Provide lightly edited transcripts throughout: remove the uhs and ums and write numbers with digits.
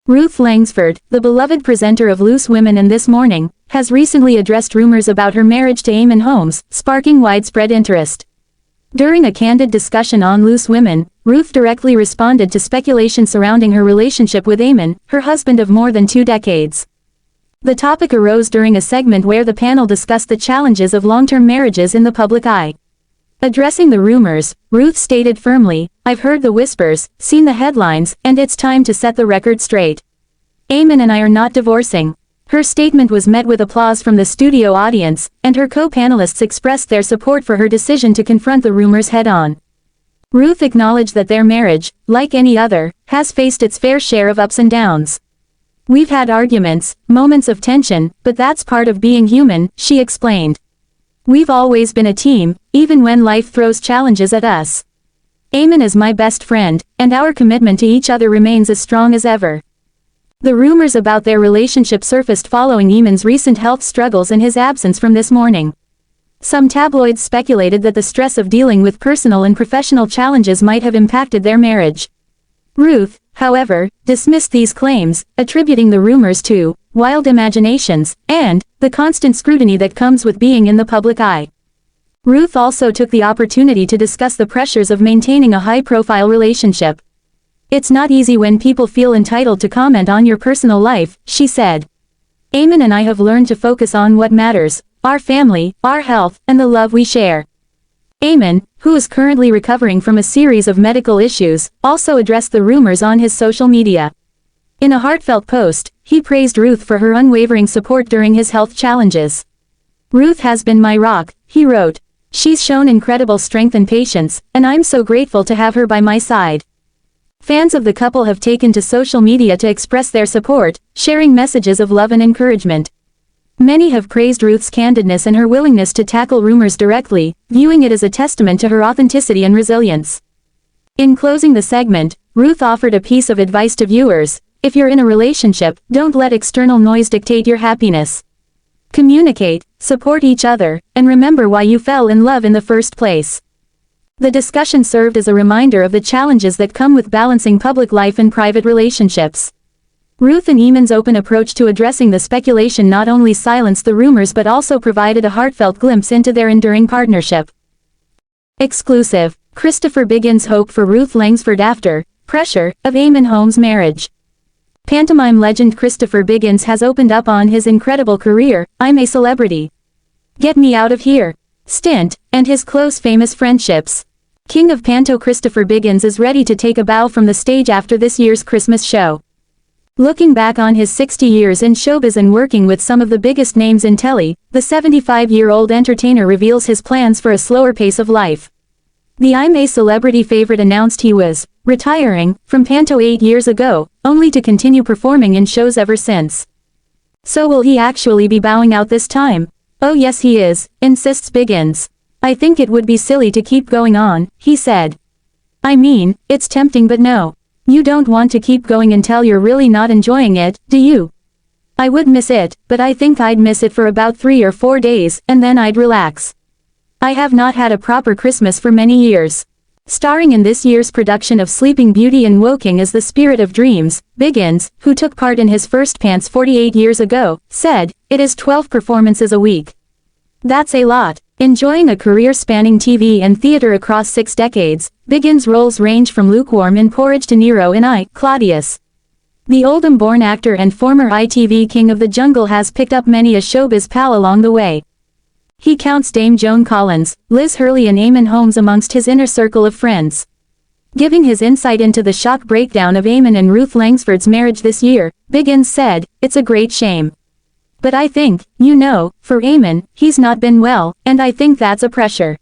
Ruth Langsford, the beloved presenter of Loose Women and This Morning, has recently addressed rumors about her marriage to Eamonn Holmes, sparking widespread interest. During a candid discussion on Loose Women, Ruth directly responded to speculation surrounding her relationship with Eamonn, her husband of more than 2 decades. The topic arose during a segment where the panel discussed the challenges of long-term marriages in the public eye. Addressing the rumors, Ruth stated firmly, "I've heard the whispers, seen the headlines, and it's time to set the record straight. Eamonn and I are not divorcing." Her statement was met with applause from the studio audience, and her co-panelists expressed their support for her decision to confront the rumors head-on. Ruth acknowledged that their marriage, like any other, has faced its fair share of ups and downs. "We've had arguments, moments of tension, but that's part of being human," she explained. "We've always been a team, even when life throws challenges at us. Eamonn is my best friend, and our commitment to each other remains as strong as ever." The rumors about their relationship surfaced following Eamonn's recent health struggles and his absence from This Morning. Some tabloids speculated that the stress of dealing with personal and professional challenges might have impacted their marriage. Ruth, however, dismissed these claims, attributing the rumors to wild imaginations and the constant scrutiny that comes with being in the public eye. Ruth also took the opportunity to discuss the pressures of maintaining a high-profile relationship. "It's not easy when people feel entitled to comment on your personal life," she said. "Eamonn and I have learned to focus on what matters, our family, our health, and the love we share." Eamonn, who is currently recovering from a series of medical issues, also addressed the rumors on his social media. In a heartfelt post, he praised Ruth for her unwavering support during his health challenges. "Ruth has been my rock," he wrote. "She's shown incredible strength and patience, and I'm so grateful to have her by my side." Fans of the couple have taken to social media to express their support, sharing messages of love and encouragement. Many have praised Ruth's candidness and her willingness to tackle rumors directly, viewing it as a testament to her authenticity and resilience. In closing the segment, Ruth offered a piece of advice to viewers: "If you're in a relationship, don't let external noise dictate your happiness. Communicate, support each other, and remember why you fell in love in the first place." The discussion served as a reminder of the challenges that come with balancing public life and private relationships. Ruth and Eamonn's open approach to addressing the speculation not only silenced the rumors but also provided a heartfelt glimpse into their enduring partnership. Exclusive: Christopher Biggins' hope for Ruth Langsford after pressure of Eamonn Holmes' marriage. Pantomime legend Christopher Biggins has opened up on his incredible career, "I'm a Celebrity. Get Me Out of Here" stint, and his close famous friendships. King of Panto Christopher Biggins is ready to take a bow from the stage after this year's Christmas show. Looking back on his 60 years in showbiz and working with some of the biggest names in telly, the 75-year-old entertainer reveals his plans for a slower pace of life. The "I'm a Celebrity" favorite announced he was retiring from Panto 8 years ago, only to continue performing in shows ever since. So will he actually be bowing out this time? "Oh yes he is," insists Biggins. "I think it would be silly to keep going on," he said. "I mean, it's tempting but no. You don't want to keep going until you're really not enjoying it, do you? I would miss it, but I think I'd miss it for about 3 or 4 days, and then I'd relax. I have not had a proper Christmas for many years." Starring in this year's production of Sleeping Beauty and Woking as the Spirit of Dreams, Biggins, who took part in his first Pants 48 years ago, said, "It is 12 performances a week. That's a lot." Enjoying a career spanning TV and theater across 6 decades, Biggins' roles range from lukewarm in Porridge to Nero in I, Claudius. The Oldham-born actor and former ITV King of the Jungle has picked up many a showbiz pal along the way. He counts Dame Joan Collins, Liz Hurley and Eamonn Holmes amongst his inner circle of friends. Giving his insight into the shock breakdown of Eamonn and Ruth Langsford's marriage this year, Biggins said, "It's a great shame. But I think, for Eamonn, he's not been well, and I think that's a pressure.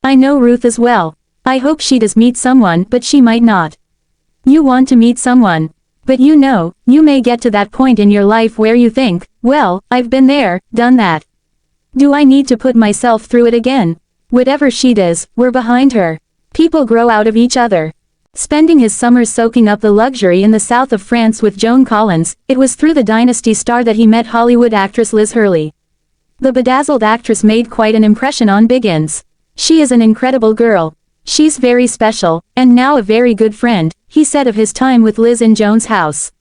I know Ruth as well. I hope she does meet someone, but she might not. You want to meet someone. But you may get to that point in your life where you think, well, I've been there, done that. Do I need to put myself through it again? Whatever she does, we're behind her. People grow out of each other." Spending his summers soaking up the luxury in the south of France with Joan Collins, it was through the Dynasty star that he met Hollywood actress Liz Hurley. The bedazzled actress made quite an impression on Biggins. "She is an incredible girl. She's very special, and now a very good friend," he said of his time with Liz in Joan's house.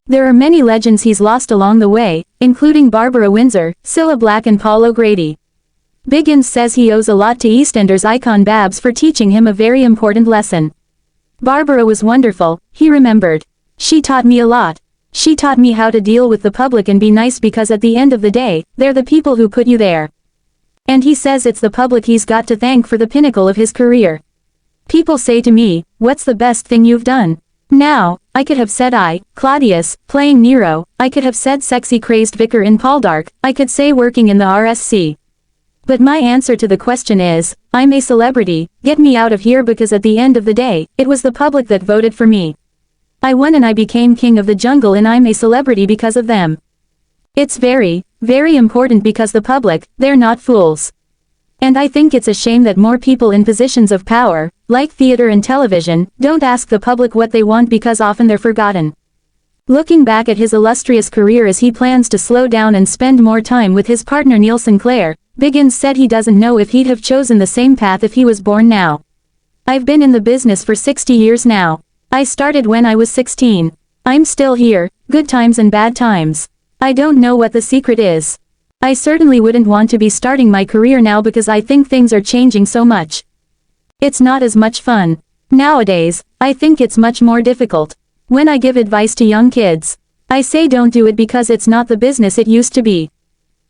There are many legends he's lost along the way, including Barbara Windsor, Cilla Black and Paul O'Grady. Biggins says he owes a lot to EastEnders icon Babs for teaching him a very important lesson. Barbara was wonderful, he remembered. She taught me a lot. She taught me how to deal with the public and be nice because at the end of the day, they're the people who put you there. And he says it's the public he's got to thank for the pinnacle of his career. People say to me, what's the best thing you've done? Now, I could have said Claudius, playing Nero, I could have said sexy crazed vicar in Poldark, I could say working in the RSC. But my answer to the question is, I'm a celebrity, get me out of here because at the end of the day, it was the public that voted for me. I won and I became king of the jungle and I'm a celebrity because of them. It's very, very important because the public, they're not fools. And I think it's a shame that more people in positions of power, like theater and television, don't ask the public what they want because often they're forgotten. Looking back at his illustrious career as he plans to slow down and spend more time with his partner Neil Sinclair, Biggins said he doesn't know if he'd have chosen the same path if he was born now. I've been in the business for 60 years now. I started when I was 16. I'm still here, good times and bad times. I don't know what the secret is. I certainly wouldn't want to be starting my career now because I think things are changing so much. It's not as much fun. Nowadays, I think it's much more difficult. When I give advice to young kids, I say don't do it because it's not the business it used to be.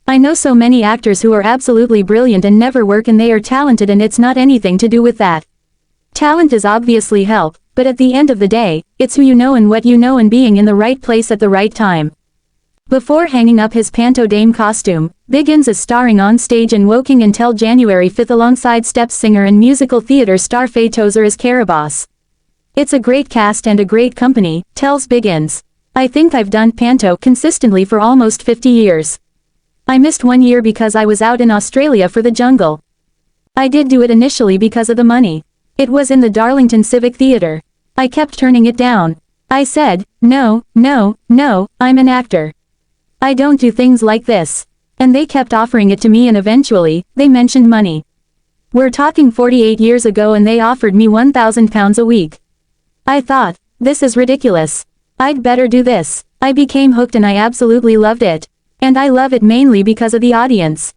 I know so many actors who are absolutely brilliant and never work and they are talented and it's not anything to do with that. Talent is obviously help, but at the end of the day, it's who you know and what you know and being in the right place at the right time. Before hanging up his Panto Dame costume, Biggins is starring on stage and working until January 5 alongside Steps singer and musical theater star Faye Tozer as Caraboss. It's a great cast and a great company, tells Biggins. I think I've done Panto consistently for almost 50 years. I missed 1 year because I was out in Australia for the jungle. I did do it initially because of the money. It was in the Darlington Civic Theatre. I kept turning it down. I said, no, no, no, I'm an actor. I don't do things like this. And they kept offering it to me and eventually, they mentioned money. We're talking 48 years ago and they offered me £1,000 a week. I thought, this is ridiculous. I'd better do this. I became hooked and I absolutely loved it. And I love it mainly because of the audience.